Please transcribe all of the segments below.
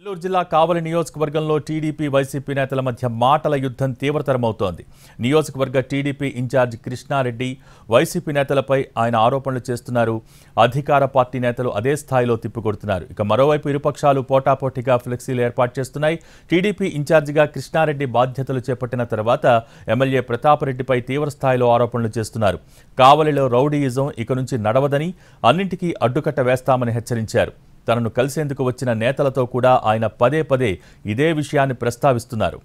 నెల్లూరు జిల్లా కావలి నియోజకవర్గంలో TDP YCP నేతల మధ్య మాటల యుద్ధం తీవ్రతరమవుతోంది. నియోజకవర్గ టీడీపీ ఇన్ఛార్జ్ కృష్ణారెడ్డి వైసీపీ నేతలపై ఆయన ఆరోపణలు చేస్తున్నారు. అధికార పార్టీ నేతలు అదే స్థాయిలో తిప్పికొడుతున్నారు. ఇక మరోవైపు ఇరుపక్షాలు పోటాపోటీగా ఫ్లెక్సీలు ఏర్పాటు చేస్తున్నాయి. టీడీపీ ఇన్ఛార్జిగా కృష్ణారెడ్డి బాధ్యతలు చేపట్టిన తర్వాత ఎమ్మెల్యే ప్రతాపరెడ్డిపై తీవ్ర స్థాయిలో ఆరోపణలు చేస్తున్నారు. కావలిలో రౌడీయిజం ఇక నుంచి నడవదని, అన్నింటికీ అడ్డుకట్ట వేస్తామని హెచ్చరించారు. తనను కలిసేందుకు వచ్చిన నేతలతో కూడా ఆయన పదే పదే ఇదే విషయాన్ని ప్రస్తావిస్తున్నారు.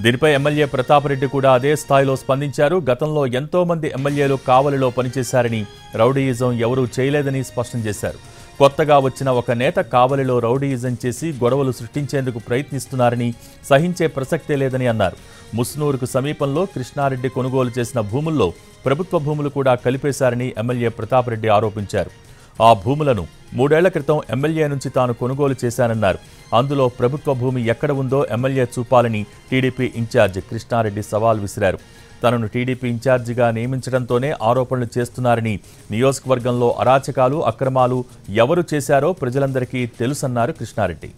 దీనిపై ఎమ్మెల్యే ప్రతాపరెడ్డి కూడా అదే స్థాయిలో స్పందించారు. గతంలో ఎంతో మంది ఎమ్మెల్యేలు కావలిలో పనిచేశారని, రౌడీయిజం ఎవరూ చేయలేదని స్పష్టం చేశారు. కొత్తగా వచ్చిన ఒక నేత కావలిలో రౌడీయిజం చేసి గొడవలు సృష్టించేందుకు ప్రయత్నిస్తున్నారని, సహించే ప్రసక్తే లేదని అన్నారు. ముస్నూరుకు సమీపంలో కృష్ణారెడ్డి కొనుగోలు చేసిన భూముల్లో ప్రభుత్వ భూములు కూడా కలిపేశారని ఎమ్మెల్యే ప్రతాపరెడ్డి ఆరోపించారు. ఆ భూములను 3 ఏళ్ల క్రితం ఎమ్మెల్యే నుంచి తాను కొనుగోలు చేశానన్నారు. అందులో ప్రభుత్వ భూమి ఎక్కడ ఉందో ఎమ్మెల్యే చూపాలని టీడీపీ ఇన్ఛార్జ్ కృష్ణారెడ్డి సవాల్ విసిరారు. తనను టీడీపీ ఇన్ఛార్జిగా నియమించడంతోనే ఆరోపణలు చేస్తున్నారని, నియోజకవర్గంలో అరాచకాలు, అక్రమాలు ఎవరు చేశారో ప్రజలందరికీ తెలుసన్నారు కృష్ణారెడ్డి.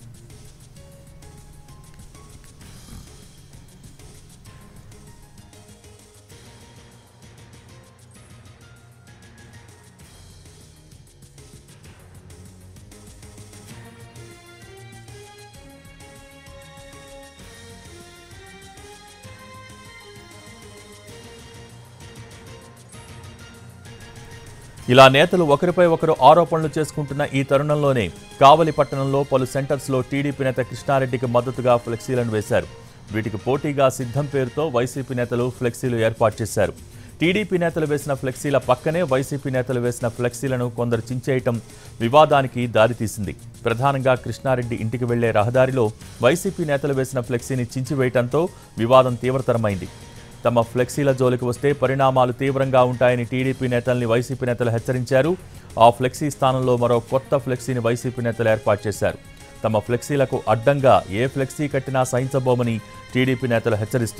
ఇలా నేతలు ఒకరిపై ఒకరు ఆరోపణలు చేసుకుంటున్న ఈ తరుణంలోనే కావలి పట్టణంలో పలు సెంటర్స్లో టీడీపీ నేత కృష్ణారెడ్డికి మద్దతుగా ఫ్లెక్సీలను వేశారు. వీటికి పోటీగా సిద్ధం పేరుతో వైసీపీ నేతలు ఫ్లెక్సీలు ఏర్పాటు చేశారు. టీడీపీ నేతలు వేసిన ఫ్లెక్సీల పక్కనే వైసీపీ నేతలు వేసిన ఫ్లెక్సీలను కొందరు చించేయటం వివాదానికి దారితీసింది. ప్రధానంగా కృష్ణారెడ్డి ఇంటికి వెళ్లే రహదారిలో వైసీపీ నేతలు వేసిన ఫ్లెక్సీని చించివేయటంతో వివాదం తీవ్రతరమైంది. తమ ఫ్లెక్సీల జోలికి వస్తే పరిణామాలు తీవ్రంగా ఉంటాయని టీడీపీ నేతల్ని వైసీపీ నేతలు హెచ్చరించారు. ఆ ఫ్లెక్సీ స్థానంలో మరో కొత్త ఫ్లెక్సీని వైసీపీ నేతలు ఏర్పాటు చేశారు. తమ ఫ్లెక్సీలకు అడ్డంగా ఏ ఫ్లెక్సీ కట్టినా సహించబోమని టీడీపీ నేతలు హెచ్చరిస్తున్నారు.